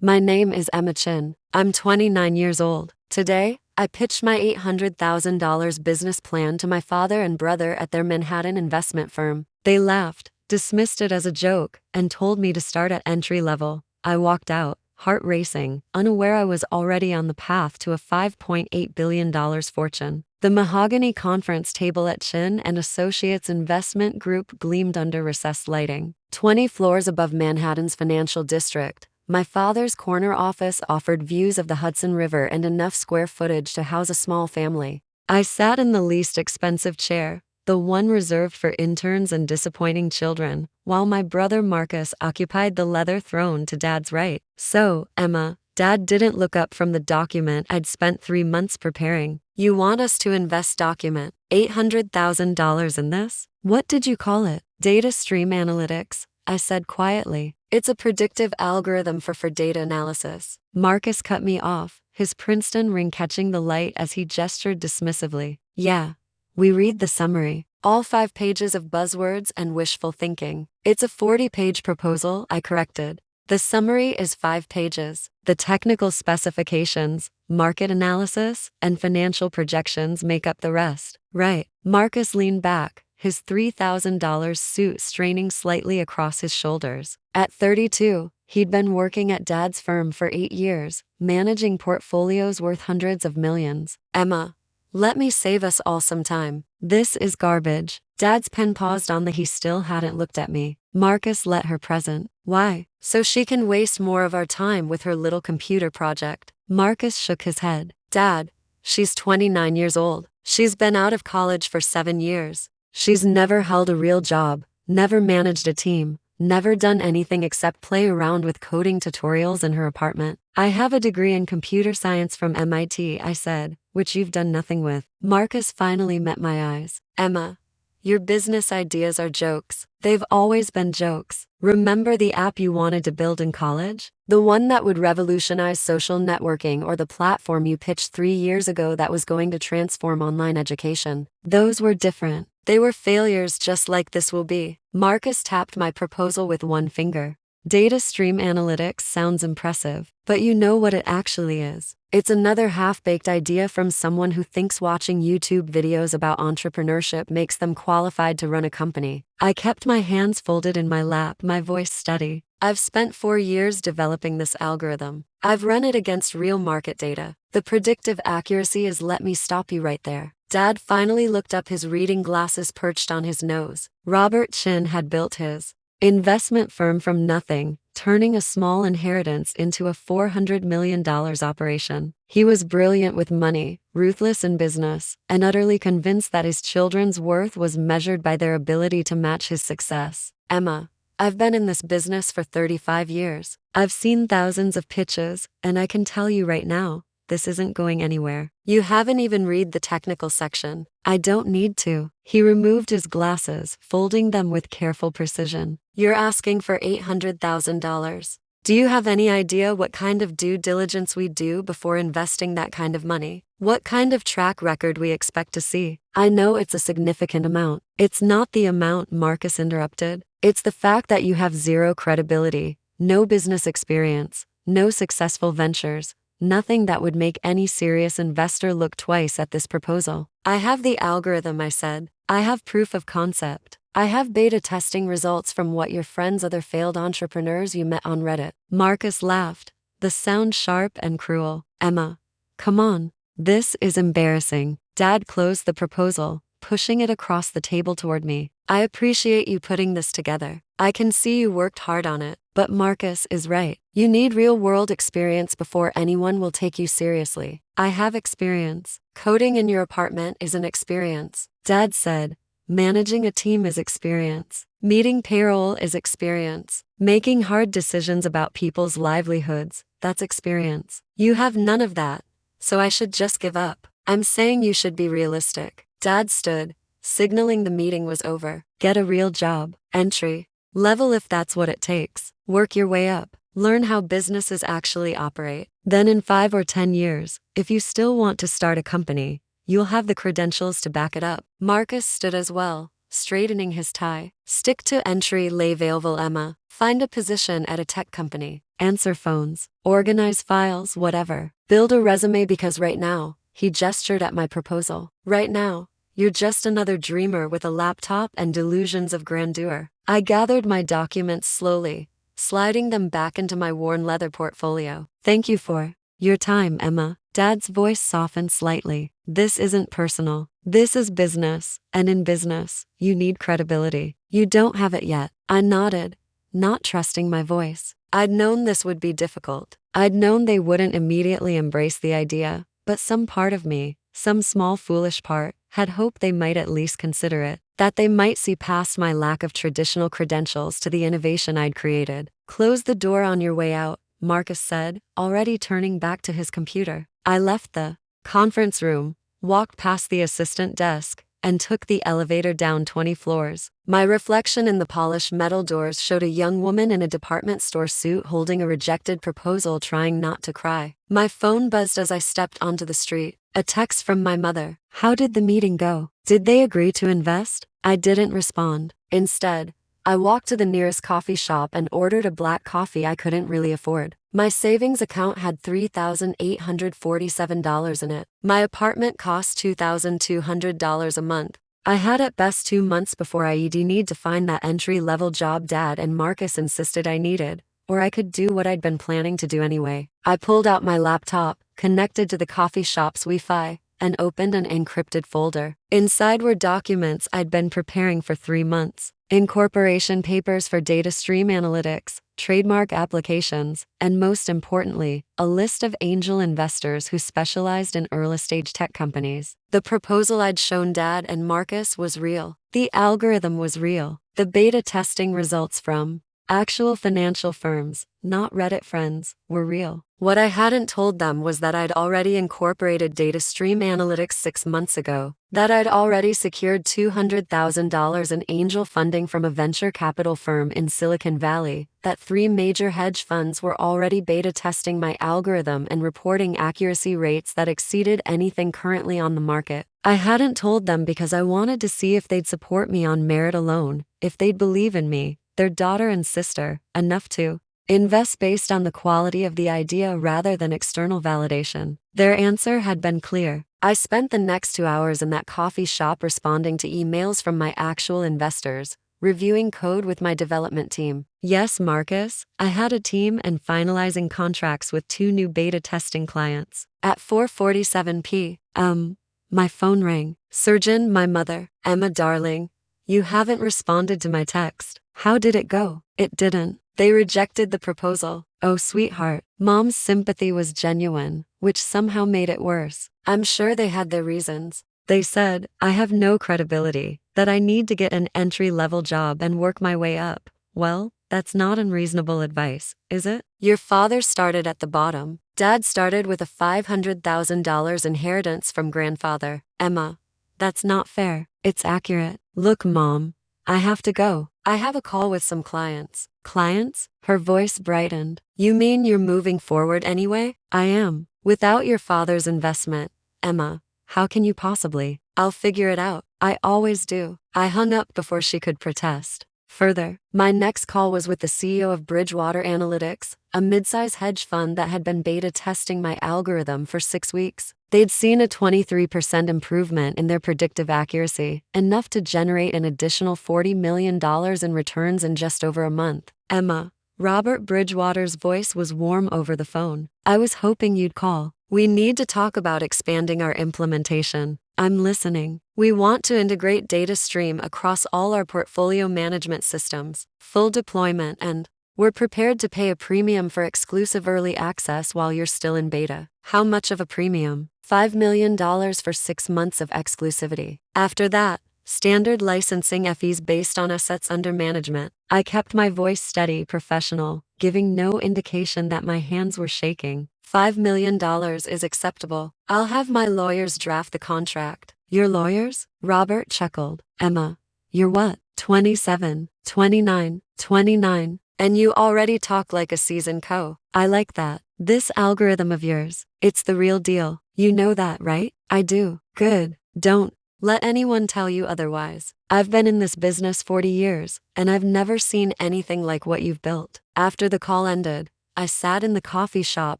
My name is Emma Chin. I'm 29 years old. Today, I pitched my $800,000 business plan to my father and brother at their Manhattan investment firm. They laughed, dismissed it as a joke, and told me to start at entry level. I walked out, heart racing, unaware I was already on the path to a $5.8 billion fortune. The mahogany conference table at Chin and Associates Investment Group gleamed under recessed lighting. 20 floors above Manhattan's financial district, my father's corner office offered views of the Hudson River and enough square footage to house a small family. I sat in the least expensive chair, the one reserved for interns and disappointing children, while my brother Marcus occupied the leather throne to Dad's right. So, Emma, Dad didn't look up from the document I'd spent 3 months preparing. You want us to invest document $800,000 in this? What did you call it? Data stream analytics, I said quietly. It's a predictive algorithm for data analysis. Marcus cut me off, his Princeton ring catching the light as he gestured dismissively. Yeah. We read the summary. All 5 pages of buzzwords and wishful thinking. It's a 40-page proposal, I corrected. The summary is 5 pages. The technical specifications, market analysis, and financial projections make up the rest. Right. Marcus leaned back, his $3,000 suit straining slightly across his shoulders. At 32, he'd been working at Dad's firm for 8 years, managing portfolios worth hundreds of millions. Emma, let me save us all some time. This is garbage. Dad's pen paused on the he still hadn't looked at me. Marcus let her present. Why? So she can waste more of our time with her little computer project. Marcus shook his head. Dad, she's 29 years old. She's been out of college for 7 years. She's never held a real job, never managed a team, never done anything except play around with coding tutorials in her apartment. I have a degree in computer science from MIT, I said, which you've done nothing with. Marcus finally met my eyes. Emma, your business ideas are jokes. They've always been jokes. Remember the app you wanted to build in college? The one that would revolutionize social networking, or the platform you pitched 3 years ago that was going to transform online education? Those were different. They were failures just like this will be. Marcus tapped my proposal with one finger. Data stream analytics sounds impressive, but you know what it actually is. It's another half-baked idea from someone who thinks watching YouTube videos about entrepreneurship makes them qualified to run a company. I kept my hands folded in my lap, my voice steady. I've spent 4 years developing this algorithm. I've run it against real market data. The predictive accuracy is, let me stop you right there. Dad finally looked up, his reading glasses perched on his nose. Robert Chin had built his investment firm from nothing, turning a small inheritance into a $400 million operation. He was brilliant with money, ruthless in business, and utterly convinced that his children's worth was measured by their ability to match his success. Emma, I've been in this business for 35 years. I've seen thousands of pitches, and I can tell you right now, this isn't going anywhere. You haven't even read the technical section. I don't need to. He removed his glasses, folding them with careful precision. You're asking for $800,000. Do you have any idea what kind of due diligence we do before investing that kind of money? What kind of track record we expect to see? I know it's a significant amount. It's not the amount, Marcus interrupted. It's the fact that you have zero credibility, no business experience, no successful ventures. Nothing that would make any serious investor look twice at this proposal. I have the algorithm, I said. I have proof of concept. I have beta testing results from what your friends, other failed entrepreneurs you met on Reddit. Marcus laughed, the sound sharp and cruel. Emma, come on. This is embarrassing. Dad closed the proposal, pushing it across the table toward me. I appreciate you putting this together. I can see you worked hard on it. But Marcus is right. You need real-world experience before anyone will take you seriously. I have experience. Coding in your apartment is an experience. Dad said, managing a team is experience. Meeting payroll is experience. Making hard decisions about people's livelihoods, that's experience. You have none of that, so I should just give up. I'm saying you should be realistic. Dad stood, signaling the meeting was over. Get a real job. Entry level if that's what it takes. Work your way up. Learn how businesses actually operate. Then in 5 or 10 years, if you still want to start a company, you'll have the credentials to back it up. Marcus stood as well, straightening his tie. Stick to entry level, Emma. Find a position at a tech company. answer phones, organize files, whatever. Build a resume because right now, he gestured at my proposal. Right now, you're just another dreamer with a laptop and delusions of grandeur. I gathered my documents slowly, sliding them back into my worn leather portfolio. Thank you for your time, Emma. Dad's voice softened slightly. This isn't personal. This is business, and in business, you need credibility. You don't have it yet. I nodded, not trusting my voice. I'd known this would be difficult. I'd known they wouldn't immediately embrace the idea, but some part of me, some small foolish part, had hoped they might at least consider it, that they might see past my lack of traditional credentials to the innovation I'd created. Close the door on your way out, Marcus said, already turning back to his computer. I left the conference room, walked past the assistant desk, and took the elevator down 20 floors. My reflection in the polished metal doors showed a young woman in a department store suit holding a rejected proposal, trying not to cry. My phone buzzed as I stepped onto the street. A text from my mother. How did the meeting go? Did they agree to invest? I didn't respond. Instead, I walked to the nearest coffee shop and ordered a black coffee I couldn't really afford. My savings account had $3,847 in it. My apartment cost $2,200 a month. I had at best 2 months before I'd need to find that entry-level job Dad and Marcus insisted I needed, or I could do what I'd been planning to do anyway. I pulled out my laptop, connected to the coffee shop's Wi-Fi, and opened an encrypted folder. Inside were documents I'd been preparing for 3 months. Incorporation papers for data stream analytics, trademark applications, and most importantly, a list of angel investors who specialized in early-stage tech companies. The proposal I'd shown Dad and Marcus was real. The algorithm was real. The beta testing results from actual financial firms, not Reddit friends, were real. What I hadn't told them was that I'd already incorporated data stream analytics 6 months ago, that I'd already secured $200,000 in angel funding from a venture capital firm in Silicon Valley, that 3 major hedge funds were already beta testing my algorithm and reporting accuracy rates that exceeded anything currently on the market. I hadn't told them because I wanted to see if they'd support me on merit alone, if they'd believe in me, their daughter and sister, enough to invest based on the quality of the idea rather than external validation. Their answer had been clear. I spent the next 2 hours in that coffee shop responding to emails from my actual investors, reviewing code with my development team. Yes, Marcus, I had a team and finalizing contracts with 2 new beta testing clients. At 4:47 p.m., my phone rang. Surgeon, my mother. Emma, darling, you haven't responded to my text. How did it go? It didn't. They rejected the proposal. Oh, sweetheart. Mom's sympathy was genuine, which somehow made it worse. I'm sure they had their reasons. They said, I have no credibility, that I need to get an entry-level job and work my way up. Well, that's not unreasonable advice, is it? Your father started at the bottom. Dad started with a $500,000 inheritance from grandfather. Emma, that's not fair. It's accurate. Look, Mom, I have to go. I have a call with some clients. Clients? Her voice brightened. You mean you're moving forward anyway? I am. Without your father's investment, Emma, how can you possibly? I'll figure it out. I always do. I hung up before she could protest. Further, my next call was with the CEO of Bridgewater Analytics, a mid-size hedge fund that had been beta testing my algorithm for 6 weeks. They'd seen a 23% improvement in their predictive accuracy, enough to generate an additional $40 million in returns in just over a month. Emma, Robert Bridgewater's voice was warm over the phone. I was hoping you'd call. We need to talk about expanding our implementation. I'm listening. We want to integrate data stream across all our portfolio management systems, full deployment, and we're prepared to pay a premium for exclusive early access while you're still in beta. How much of a premium? $5 million for 6 months of exclusivity. After that, standard licensing fees based on assets under management. I kept my voice steady, professional, giving no indication that my hands were shaking. $5 million is acceptable. I'll have my lawyers draft the contract. Your lawyers? Robert chuckled. Emma, you're what? 27, 29, 29. And you already talk like a seasoned co. I like that. This algorithm of yours, it's the real deal. You know that, right? I do. Good. Don't let anyone tell you otherwise. I've been in this business 40 years, and I've never seen anything like what you've built. After the call ended, I sat in the coffee shop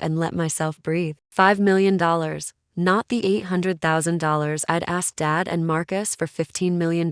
and let myself breathe. $5 million, not the $800,000 I'd asked Dad and Marcus for $15 million.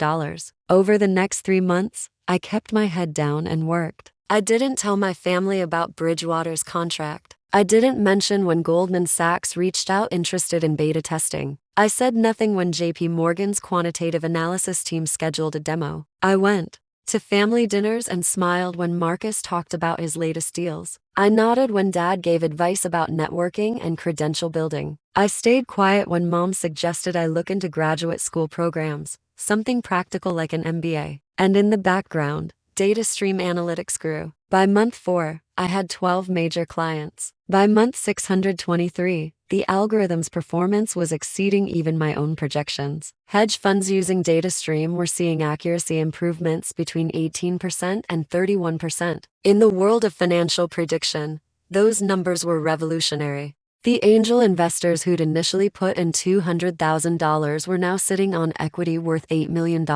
Over the next 3 months, I kept my head down and worked. I didn't tell my family about Bridgewater's contract. I didn't mention when Goldman Sachs reached out interested in beta testing. I said nothing when JP Morgan's quantitative analysis team scheduled a demo. I went to family dinners and smiled when Marcus talked about his latest deals. I nodded when Dad gave advice about networking and credential building. I stayed quiet when Mom suggested I look into graduate school programs, something practical like an MBA. And in the background, data stream analytics grew. By month 4, I had 12 major clients. By month 623, the algorithm's performance was exceeding even my own projections. Hedge funds using DataStream were seeing accuracy improvements between 18% and 31%. In the world of financial prediction, those numbers were revolutionary. The angel investors who'd initially put in $200,000 were now sitting on equity worth $8 million.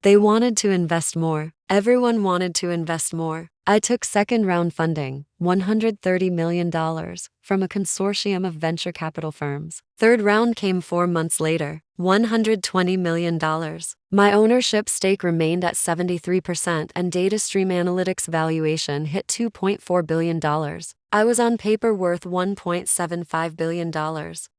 They wanted to invest more. Everyone wanted to invest more. I took second-round funding, $130 million, from a consortium of venture capital firms. Third round came 4 months later, $120 million. My ownership stake remained at 73% and DataStream Analytics valuation hit $2.4 billion. I was on paper worth $1.75 billion.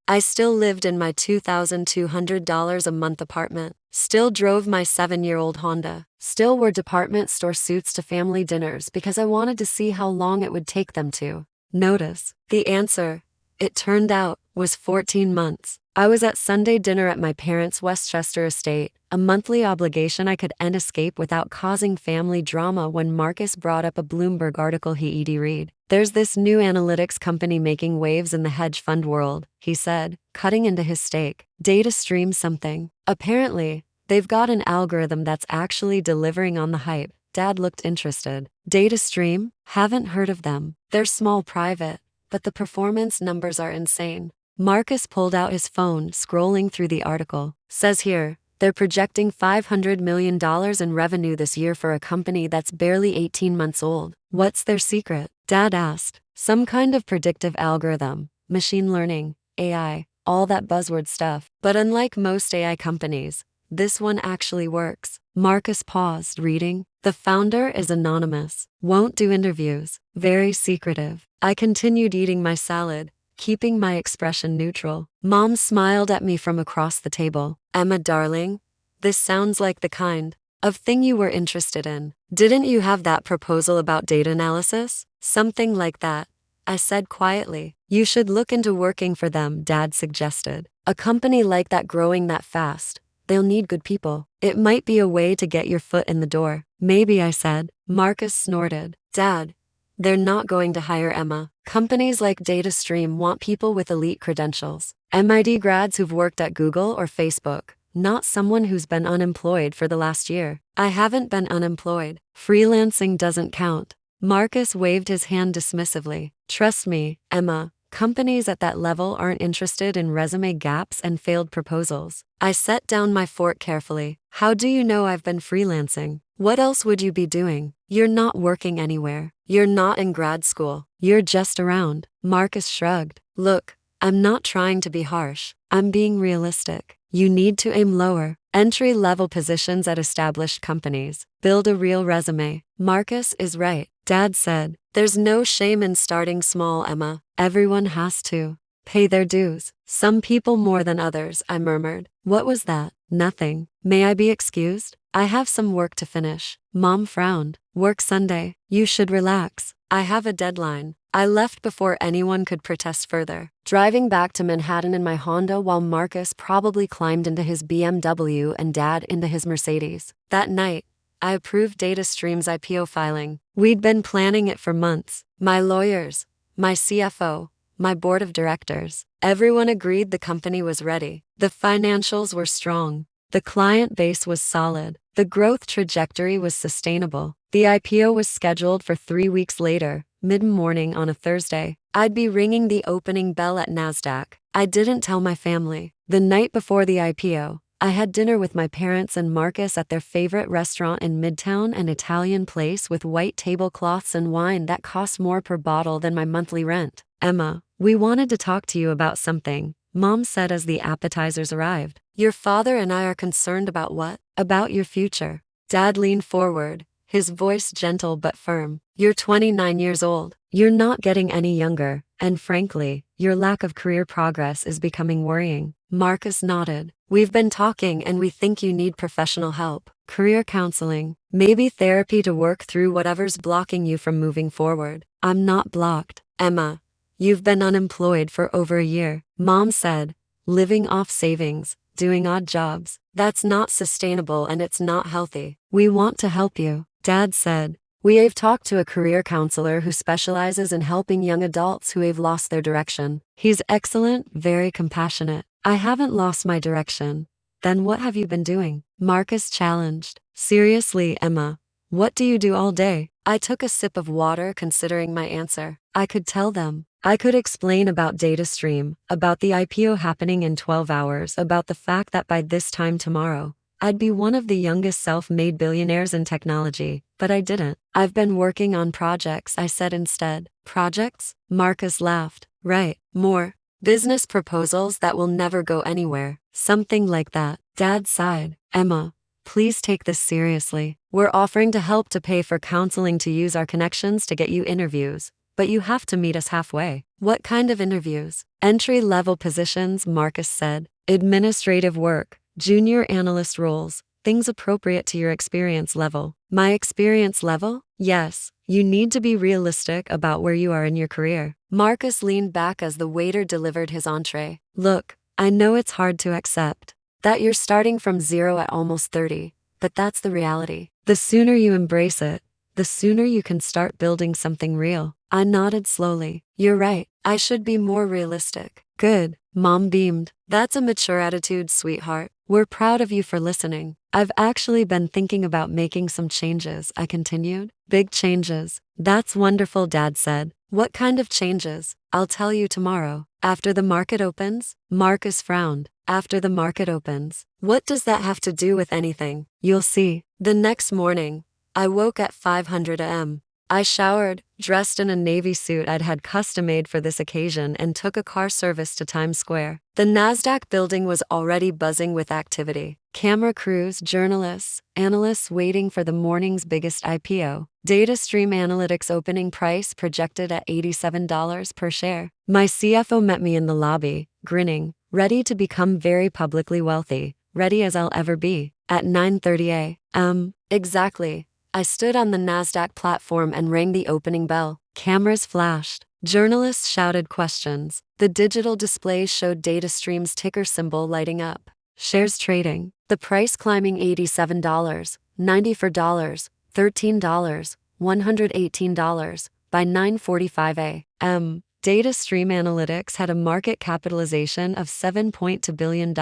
I still lived in my $2,200 a month apartment, still drove my 7-year-old Honda, still wore department store suits to family dinners because I wanted to see how long it would take them to notice. The answer, it turned out, was 14 months. I was at Sunday dinner at my parents' Westchester estate, a monthly obligation I could escape without causing family drama when Marcus brought up a Bloomberg article he'd read. There's this new analytics company making waves in the hedge fund world, he said, cutting into his steak. DataStream something. Apparently, they've got an algorithm that's actually delivering on the hype. Dad looked interested. DataStream? Haven't heard of them. They're small private, but the performance numbers are insane. Marcus pulled out his phone, scrolling through the article. Says here, they're projecting $500 million in revenue this year for a company that's barely 18 months old. What's their secret? Dad asked. Some kind of predictive algorithm, machine learning, AI, all that buzzword stuff. But unlike most AI companies, this one actually works. Marcus paused, reading. The founder is anonymous, won't do interviews, very secretive. I continued eating my salad, keeping my expression neutral. Mom smiled at me from across the table. Emma, darling, this sounds like the kind of thing you were interested in. Didn't you have that proposal about data analysis? Something like that, I said quietly. You should look into working for them, Dad suggested. A company like that growing that fast, they'll need good people. It might be a way to get your foot in the door. Maybe, I said. Marcus snorted. Dad, they're not going to hire Emma. Companies like DataStream want people with elite credentials. MIT grads who've worked at Google or Facebook, not someone who's been unemployed for the last year. I haven't been unemployed. Freelancing doesn't count. Marcus waved his hand dismissively. Trust me, Emma, companies at that level aren't interested in resume gaps and failed proposals. I set down my fork carefully. How do you know I've been freelancing? What else would you be doing? You're not working anywhere. You're not in grad school. You're just around. Marcus shrugged. Look, I'm not trying to be harsh. I'm being realistic. You need to aim lower. Entry-level positions at established companies. Build a real resume. Marcus is right, Dad said. There's no shame in starting small, Emma. Everyone has to pay their dues. Some people more than others, I murmured. What was that? Nothing. May I be excused? I have some work to finish. Mom frowned. Work Sunday. You should relax. I have a deadline. I left before anyone could protest further, driving back to Manhattan in my Honda while Marcus probably climbed into his BMW and Dad into his Mercedes. That night, I approved DataStream's IPO filing. We'd been planning it for months. My lawyers, my CFO, my board of directors. Everyone agreed the company was ready. The financials were strong. The client base was solid. The growth trajectory was sustainable. The IPO was scheduled for 3 weeks later, mid-morning on a Thursday. I'd be ringing the opening bell at NASDAQ. I didn't tell my family. The night before the IPO, I had dinner with my parents and Marcus at their favorite restaurant in Midtown, an Italian place with white tablecloths and wine that cost more per bottle than my monthly rent. Emma, we wanted to talk to you about something, Mom said as the appetizers arrived. Your father and I are concerned about what? About your future. Dad leaned forward, his voice gentle but firm. You're 29 years old. You're not getting any younger, and frankly, your lack of career progress is becoming worrying. Marcus nodded. We've been talking and we think you need professional help. Career counseling, maybe therapy to work through whatever's blocking you from moving forward. I'm not blocked. Emma, you've been unemployed for over a year, Mom said, living off savings, doing odd jobs. That's not sustainable and it's not healthy. We want to help you, Dad said. We've talked to a career counselor who specializes in helping young adults who have lost their direction. He's excellent, very compassionate. I haven't lost my direction. Then what have you been doing? Marcus challenged. Seriously, Emma, what do you do all day? I took a sip of water considering my answer. I could tell them. I could explain about DataStream, about the IPO happening in 12 hours, about the fact that by this time tomorrow, I'd be one of the youngest self-made billionaires in technology, but I didn't. I've been working on projects, I said instead. Projects? Marcus laughed. Right, more. Business proposals that will never go anywhere. Something like that. Dad sighed. Emma, please take this seriously. We're offering to help to pay for counseling to use our connections to get you interviews, but you have to meet us halfway. What kind of interviews? Entry-level positions, Marcus said. Administrative work. Junior analyst roles, things appropriate to your experience level. My experience level? Yes, you need to be realistic about where you are in your career. Marcus leaned back as the waiter delivered his entree. Look, I know it's hard to accept that you're starting from zero at almost 30, but that's the reality. The sooner you embrace it, the sooner you can start building something real. I nodded slowly. You're right, I should be more realistic. Good, Mom beamed. That's a mature attitude, sweetheart. We're proud of you for listening. I've actually been thinking about making some changes, I continued. Big changes. That's wonderful, Dad said. What kind of changes? I'll tell you tomorrow. After the market opens? Marcus frowned. After the market opens. What does that have to do with anything? You'll see. The next morning, I woke at 500 a.m. I showered, dressed in a navy suit I'd had custom-made for this occasion, and took a car service to Times Square. The NASDAQ building was already buzzing with activity. Camera crews, journalists, analysts waiting for the morning's biggest IPO. DataStream Analytics opening price projected at $87 per share. My CFO met me in the lobby, grinning, ready to become very publicly wealthy, ready as I'll ever be. At 9:30 a.m. Exactly. I stood on the NASDAQ platform and rang the opening bell. Cameras flashed. Journalists shouted questions. The digital displays showed DataStream's ticker symbol lighting up. Shares trading. The price climbing $87, $94, $13, $118 by 9:45 a.m. DataStream Analytics had a market capitalization of $7.2 billion.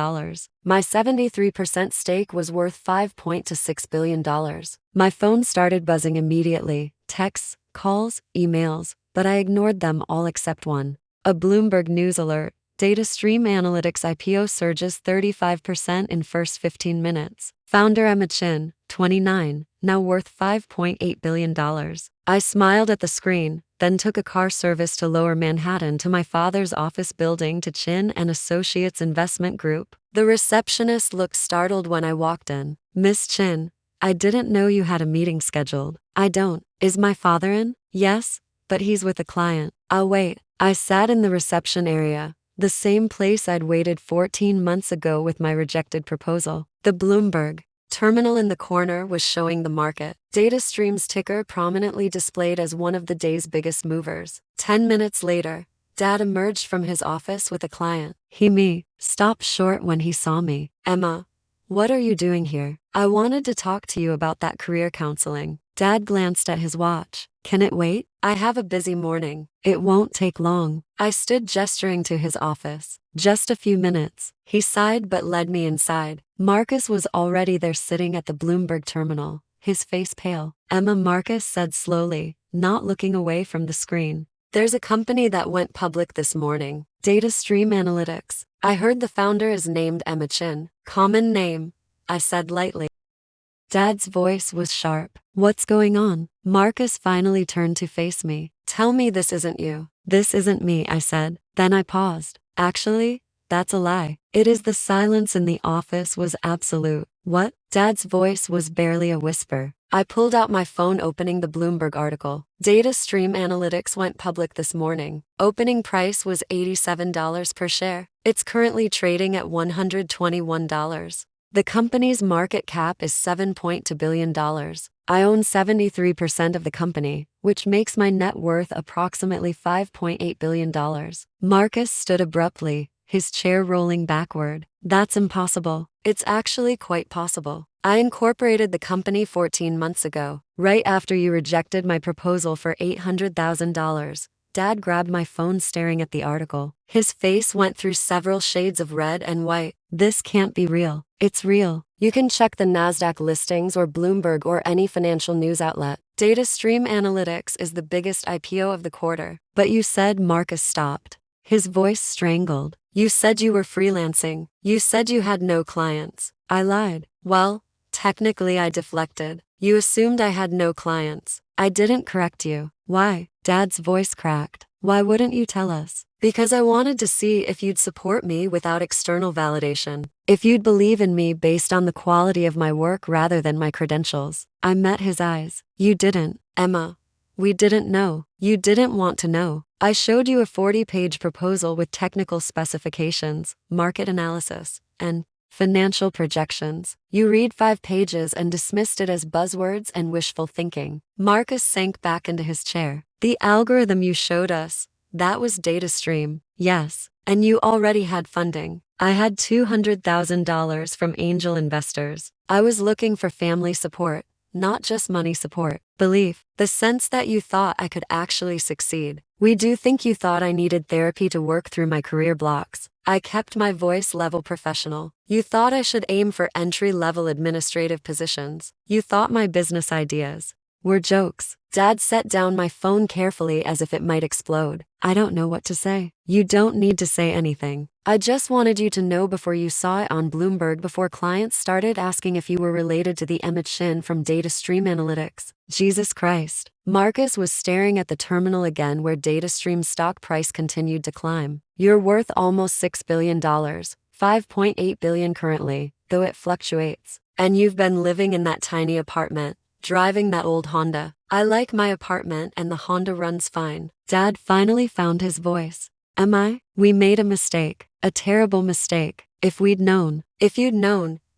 My 73% stake was worth $5.26 billion. My phone started buzzing immediately, texts, calls, emails, but I ignored them all except one. A Bloomberg news alert. DataStream Analytics IPO surges 35% in first 15 minutes. Founder Emma Chin, 29, now worth $5.8 billion. I smiled at the screen, then took a car service to Lower Manhattan to my father's office building to Chin and Associates Investment Group. The receptionist looked startled when I walked in. Miss Chin, I didn't know you had a meeting scheduled. I don't. Is my father in? Yes, but he's with a client. I'll wait. I sat in the reception area, the same place I'd waited 14 months ago with my rejected proposal. The Bloomberg terminal in the corner was showing the market. DataStream's ticker prominently displayed as one of the day's biggest movers. 10 minutes later, Dad emerged from his office with a client. He stopped short when he saw me. Emma, what are you doing here? I wanted to talk to you about that career counseling. Dad glanced at his watch. Can it wait? I have a busy morning. It won't take long. I stood gesturing to his office. Just a few minutes. He sighed but led me inside. Marcus was already there sitting at the Bloomberg terminal, his face pale. Emma, Marcus said slowly, not looking away from the screen. There's a company that went public this morning. Data Stream Analytics. I heard the founder is named Emma Chin. Common name, I said lightly. Dad's voice was sharp. What's going on? Marcus finally turned to face me. Tell me this isn't you. This isn't me, I said. Then I paused. Actually, that's a lie. It is. The silence in the office was absolute. What? Dad's voice was barely a whisper. I pulled out my phone, opening the Bloomberg article. Data Stream Analytics went public this morning. Opening price was $87 per share. It's currently trading at $121. The company's market cap is $7.2 billion. I own 73% of the company, which makes my net worth approximately $5.8 billion. Marcus stood abruptly, his chair rolling backward. That's impossible. It's actually quite possible. I incorporated the company 14 months ago, right after you rejected my proposal for $800,000. Dad grabbed my phone, staring at the article. His face went through several shades of red and white. This can't be real. It's real. You can check the NASDAQ listings or Bloomberg or any financial news outlet. Data Stream Analytics is the biggest IPO of the quarter. But you said. Marcus stopped. His voice strangled. You said you were freelancing. You said you had no clients. I lied. Well, technically I deflected. You assumed I had no clients. I didn't correct you. Why? Dad's voice cracked. Why wouldn't you tell us? Because I wanted to see if you'd support me without external validation. If you'd believe in me based on the quality of my work rather than my credentials. I met his eyes. You didn't, Emma. We didn't know. You didn't want to know. I showed you a 40-page proposal with technical specifications, market analysis, and financial projections. You read 5 pages and dismissed it as buzzwords and wishful thinking. Marcus sank back into his chair. The algorithm you showed us, that was DataStream. Yes, and you already had funding. I had $200,000 from angel investors. I was looking for family support, not just money support. Belief, the sense that you thought I could actually succeed. We do think you thought I needed therapy to work through my career blocks. I kept my voice level professional. You thought I should aim for entry-level administrative positions. You thought my business ideas were jokes. Dad set down my phone carefully as if it might explode. I don't know what to say. You don't need to say anything. I just wanted you to know before you saw it on Bloomberg, before clients started asking if you were related to the Emma Chin from Data Stream Analytics. Jesus Christ. Marcus was staring at the terminal again, where DataStream's stock price continued to climb. You're worth almost $6 billion, $5.8 billion currently, though it fluctuates. And you've been living in that tiny apartment, driving that old Honda. I like my apartment and the Honda runs fine. Dad finally found his voice. Am I? We made a mistake. A terrible mistake. If you'd known,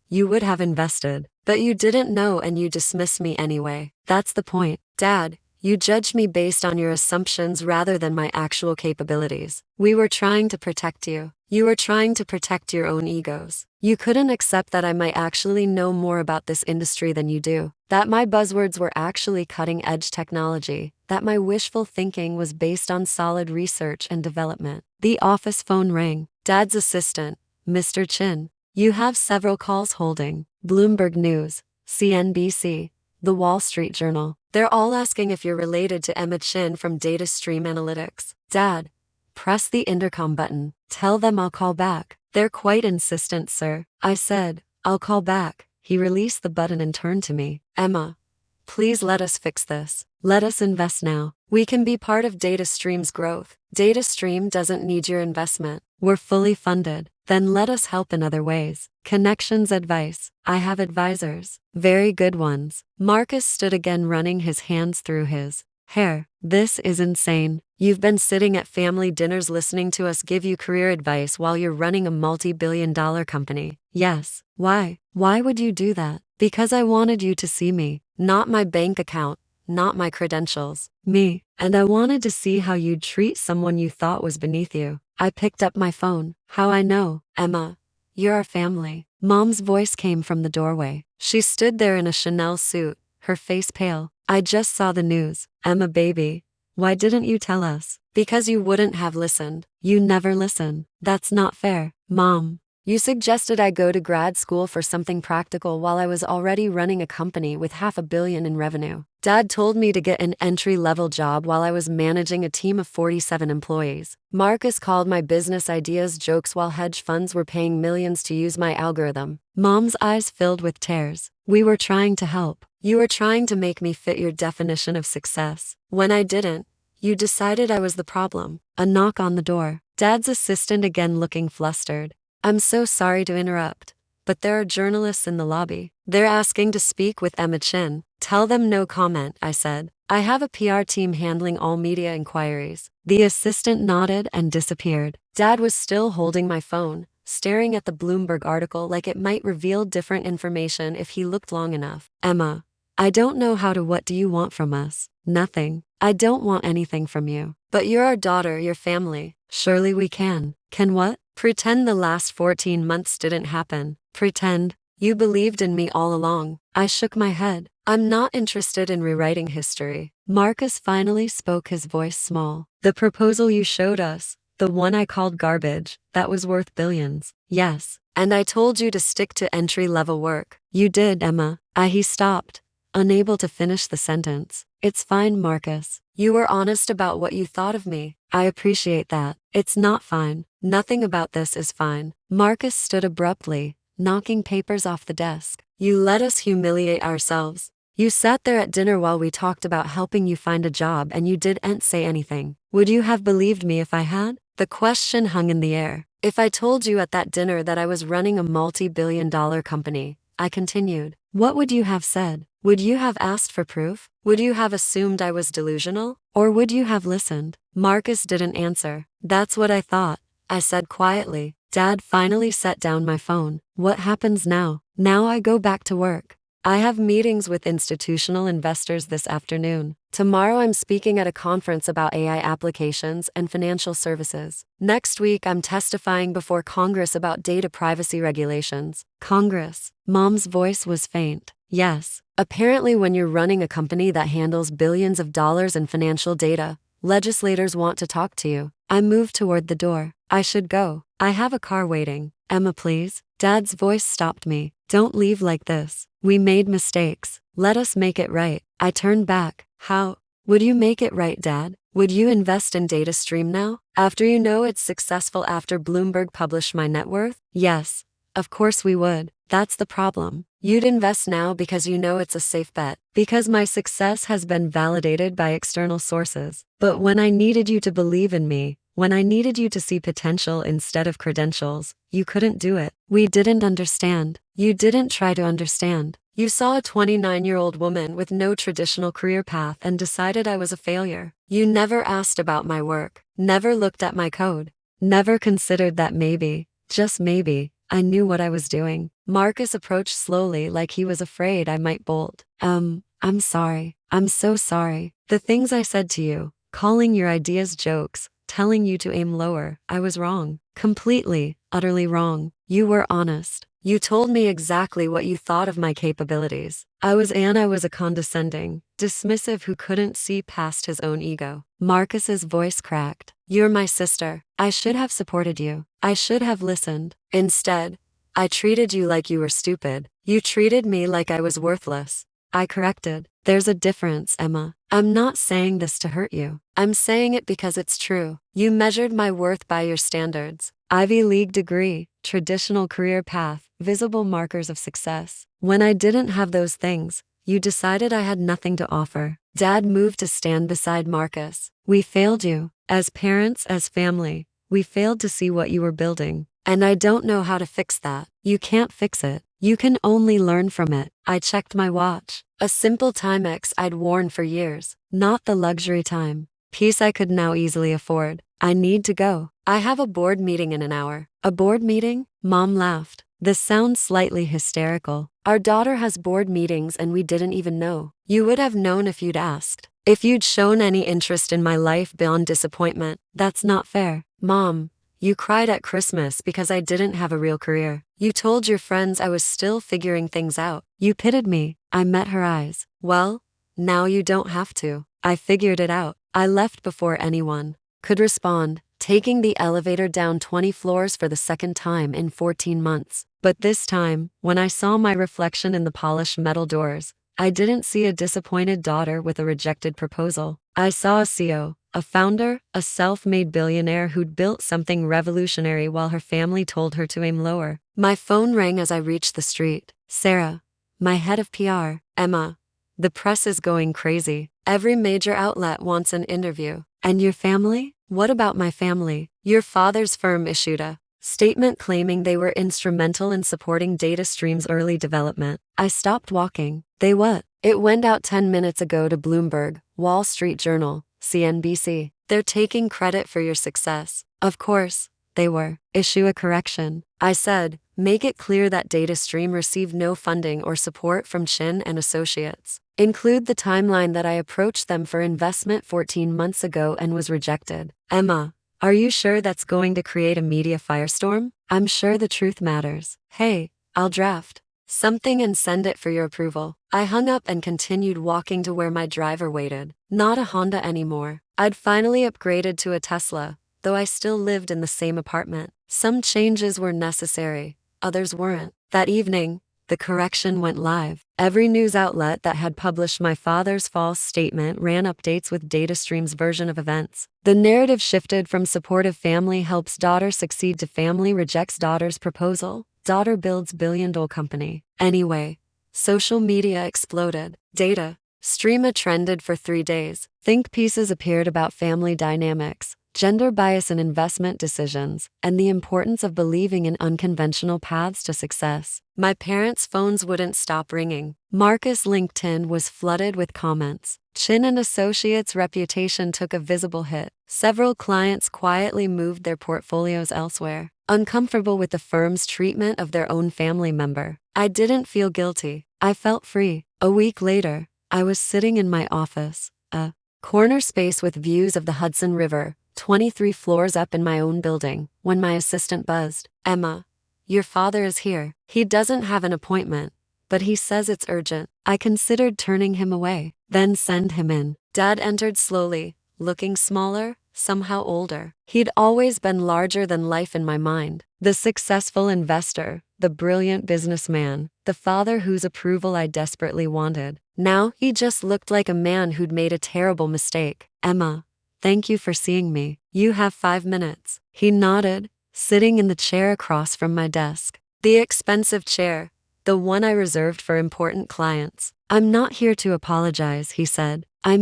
you would have invested. But you didn't know and you dismissed me anyway. That's the point. Dad, you judged me based on your assumptions rather than my actual capabilities. We were trying to protect you. You were trying to protect your own egos. You couldn't accept that I might actually know more about this industry than you do. That my buzzwords were actually cutting-edge technology. That my wishful thinking was based on solid research and development. The office phone rang. Dad's assistant, Mr. Chin. You have several calls holding. Bloomberg News, CNBC, The Wall Street Journal. They're all asking if you're related to Emma Chin from Data Stream Analytics. Dad, press the intercom button. Tell them I'll call back. They're quite insistent, sir. I said, I'll call back. He released the button and turned to me. Emma, please let us fix this. Let us invest now. We can be part of DataStream's growth. DataStream doesn't need your investment. We're fully funded. Then let us help in other ways. Connections, advice. I have advisors. Very good ones. Marcus stood again, running his hands through his hair. This is insane. You've been sitting at family dinners listening to us give you career advice while you're running a multi-billion-dollar company. Yes. Why? Why would you do that? Because I wanted you to see me, not my bank account, not my credentials. Me. And I wanted to see how you'd treat someone you thought was beneath you. I picked up my phone. How I know, Emma. You're our family. Mom's voice came from the doorway. She stood there in a Chanel suit, her face pale. I just saw the news. Emma baby. Why didn't you tell us? Because you wouldn't have listened. You never listen. That's not fair. Mom. You suggested I go to grad school for something practical while I was already running a company with $500 million in revenue. Dad told me to get an entry-level job while I was managing a team of 47 employees. Marcus called my business ideas jokes while hedge funds were paying millions to use my algorithm. Mom's eyes filled with tears. We were trying to help. You were trying to make me fit your definition of success. When I didn't, you decided I was the problem. A knock on the door. Dad's assistant again looking flustered. I'm so sorry to interrupt, but there are journalists in the lobby. They're asking to speak with Emma Chin. Tell them no comment, I said. I have a PR team handling all media inquiries. The assistant nodded and disappeared. Dad was still holding my phone, staring at the Bloomberg article like it might reveal different information if he looked long enough. Emma, I don't know what do you want from us? Nothing. I don't want anything from you. But you're our daughter, your family. Surely we can. Can what? Pretend the last 14 months didn't happen. Pretend you believed in me all along. I shook my head. I'm not interested in rewriting history. Marcus finally spoke, his voice small. The proposal you showed us, the one I called garbage, that was worth billions. Yes. And I told you to stick to entry-level work. You did, Emma. He stopped, unable to finish the sentence. It's fine, Marcus. You were honest about what you thought of me. I appreciate that. It's not fine. Nothing about this is fine. Marcus stood abruptly, knocking papers off the desk. You let us humiliate ourselves. You sat there at dinner while we talked about helping you find a job and you didn't say anything. Would you have believed me if I had? The question hung in the air. If I told you at that dinner that I was running a multi-billion-dollar company, I continued, what would you have said? Would you have asked for proof? Would you have assumed I was delusional? Or would you have listened? Marcus didn't answer. That's what I thought, I said quietly. Dad finally set down my phone. What happens now? Now I go back to work. I have meetings with institutional investors this afternoon. Tomorrow I'm speaking at a conference about AI applications and financial services. Next week I'm testifying before Congress about data privacy regulations. Congress. Mom's voice was faint. Yes. Apparently when you're running a company that handles billions of dollars in financial data, legislators want to talk to you. I moved toward the door. I should go. I have a car waiting. Emma, please. Dad's voice stopped me. Don't leave like this. We made mistakes. Let us make it right. I turned back. How? Would you make it right, Dad? Would you invest in DataStream now? After you know it's successful, after Bloomberg published my net worth? Yes. Of course we would. That's the problem. You'd invest now because you know it's a safe bet. Because my success has been validated by external sources. But when I needed you to believe in me, when I needed you to see potential instead of credentials, you couldn't do it. We didn't understand. You didn't try to understand. You saw a 29-year-old woman with no traditional career path and decided I was a failure. You never asked about my work, never looked at my code, never considered that maybe, just maybe, I knew what I was doing. Marcus approached slowly like he was afraid I might bolt. I'm sorry. I'm so sorry. The things I said to you, calling your ideas jokes, telling you to aim lower, I was wrong. Completely, utterly wrong. You were honest. You told me exactly what you thought of my capabilities. I was a condescending, dismissive who couldn't see past his own ego. Marcus's voice cracked. You're my sister. I should have supported you. I should have listened. Instead, I treated you like you were stupid. You treated me like I was worthless. I corrected. There's a difference, Emma. I'm not saying this to hurt you. I'm saying it because it's true. You measured my worth by your standards. Ivy League degree, traditional career path, visible markers of success. When I didn't have those things, you decided I had nothing to offer. Dad moved to stand beside Marcus. We failed you. As parents, as family, we failed to see what you were building. And I don't know how to fix that. You can't fix it. You can only learn from it. I checked my watch. A simple Timex I'd worn for years, not the luxury time. Piece I could now easily afford. I need to go. I have a board meeting in an hour. A board meeting? Mom laughed. This sounds slightly hysterical. Our daughter has board meetings and we didn't even know. You would have known if you'd asked. If you'd shown any interest in my life beyond disappointment. That's not fair. Mom, you cried at Christmas because I didn't have a real career. You told your friends I was still figuring things out. You pitied me. I met her eyes. Well, now you don't have to. I figured it out. I left before anyone could respond. taking the elevator down 20 floors for the second time in 14 months. But this time, when I saw my reflection in the polished metal doors, I didn't see a disappointed daughter with a rejected proposal. I saw a CEO, a founder, a self-made billionaire who'd built something revolutionary while her family told her to aim lower. My phone rang as I reached the street. Sarah, my head of PR. Emma, the press is going crazy. Every major outlet wants an interview. And your family? What about my family? Your father's firm issued a statement claiming they were instrumental in supporting DataStream's early development. I stopped walking. They what? It went out 10 minutes ago to Bloomberg, Wall Street Journal, CNBC. They're taking credit for your success. Of course, they were. Issue a correction. I said, make it clear that DataStream received no funding or support from Chin and Associates. Include the timeline that I approached them for investment 14 months ago and was rejected. Emma, are you sure that's going to create a media firestorm? I'm sure the truth matters. Hey, I'll draft something and send it for your approval. I hung up and continued walking to where my driver waited. Not a Honda anymore. I'd finally upgraded to a Tesla, though I still lived in the same apartment. Some changes were necessary, others weren't. That evening, the correction went live. Every news outlet that had published my father's false statement ran updates with DataStream's version of events. The narrative shifted from supportive family helps daughter succeed to family rejects daughter's proposal. Daughter builds billion-dollar company. Anyway, social media exploded. DataStream trended for 3 days. Think pieces appeared about family dynamics, gender bias in investment decisions, and the importance of believing in unconventional paths to success. My parents' phones wouldn't stop ringing. Marcus' LinkedIn was flooded with comments. Chin and Associates' reputation took a visible hit. Several clients quietly moved their portfolios elsewhere, uncomfortable with the firm's treatment of their own family member. I didn't feel guilty. I felt free. A week later, I was sitting in my office, a corner space with views of the Hudson River, 23 floors up in my own building, when my assistant buzzed. Emma, your father is here. He doesn't have an appointment, but he says it's urgent. I considered turning him away, then send him in. Dad entered slowly, looking smaller, somehow older. He'd always been larger than life in my mind. The successful investor, the brilliant businessman, the father whose approval I desperately wanted. Now he just looked like a man who'd made a terrible mistake. Emma, thank you for seeing me. You have 5 minutes. He nodded, sitting in the chair across from my desk. The expensive chair, the one I reserved for important clients. I'm not here to apologize, he said. I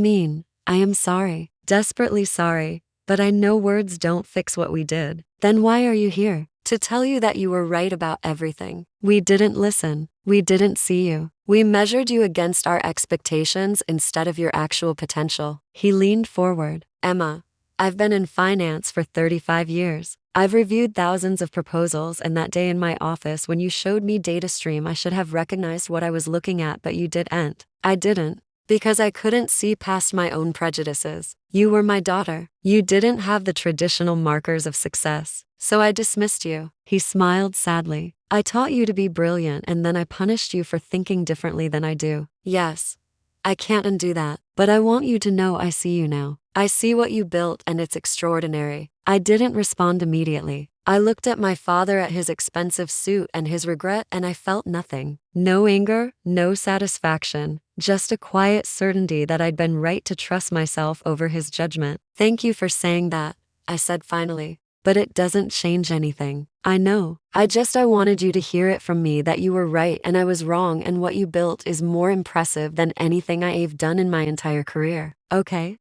am sorry, desperately sorry, but I know words don't fix what we did. Then why are you here? To tell you that you were right about everything. We didn't listen. We didn't see you. We measured you against our expectations instead of your actual potential. He leaned forward. Emma, I've been in finance for 35 years. I've reviewed thousands of proposals, and that day in my office when you showed me DataStream, I should have recognized what I was looking at, but you didn't. I didn't. Because I couldn't see past my own prejudices. You were my daughter. You didn't have the traditional markers of success. So I dismissed you. He smiled sadly. I taught you to be brilliant, and then I punished you for thinking differently than I do. Yes, I can't undo that. But I want you to know I see you now. I see what you built, and it's extraordinary. I didn't respond immediately. I looked at my father, at his expensive suit and his regret, and I felt nothing. No anger, no satisfaction, just a quiet certainty that I'd been right to trust myself over his judgment. Thank you for saying that, I said finally. But it doesn't change anything. I know. I wanted you to hear it from me that you were right and I was wrong, and what you built is more impressive than anything I've done in my entire career. Okay.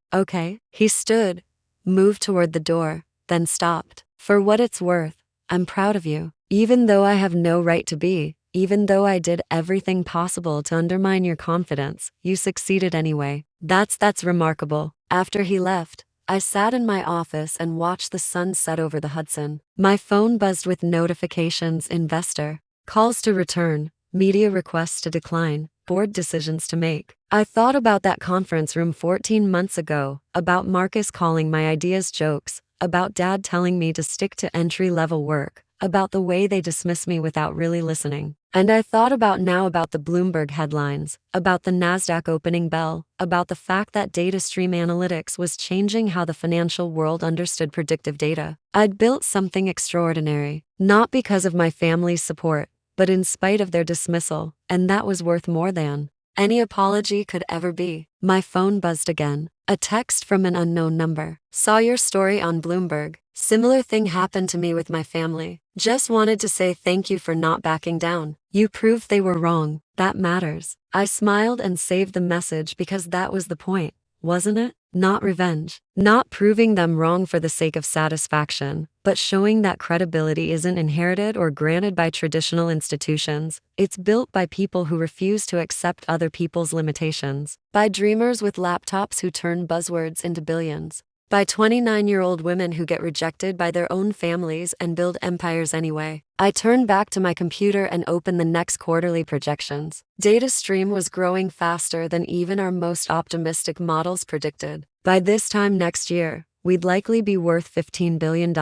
He stood, moved toward the door, then stopped. For what it's worth, I'm proud of you. Even though I have no right to be, even though I did everything possible to undermine your confidence, you succeeded anyway. That's remarkable. After he left, I sat in my office and watched the sun set over the Hudson. My phone buzzed with notifications: investor, calls to return, media requests to decline, board decisions to make. I thought about that conference room 14 months ago, about Marcus calling my ideas jokes, about Dad telling me to stick to entry-level work, about the way they dismiss me without really listening. And I thought about the Bloomberg headlines, about the NASDAQ opening bell, about the fact that data stream analytics was changing how the financial world understood predictive data. I'd built something extraordinary, not because of my family's support, but in spite of their dismissal, and that was worth more than any apology could ever be. My phone buzzed again. A text from an unknown number. Saw your story on Bloomberg. Similar thing happened to me with my family. Just wanted to say thank you for not backing down. You proved they were wrong. That matters. I smiled and saved the message because that was the point, wasn't it? Not revenge. Not proving them wrong for the sake of satisfaction, but showing that credibility isn't inherited or granted by traditional institutions. It's built by people who refuse to accept other people's limitations. By dreamers with laptops who turn buzzwords into billions. By 29-year-old women who get rejected by their own families and build empires anyway. I turned back to my computer and opened the next quarterly projections. Data stream was growing faster than even our most optimistic models predicted. By this time next year, we'd likely be worth $15 billion,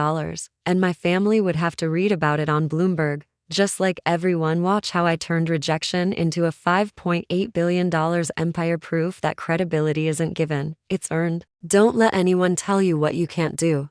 and my family would have to read about it on Bloomberg. Just like everyone, watch how I turned rejection into a $5.8 billion empire. Proof that credibility isn't given, it's earned. Don't let anyone tell you what you can't do.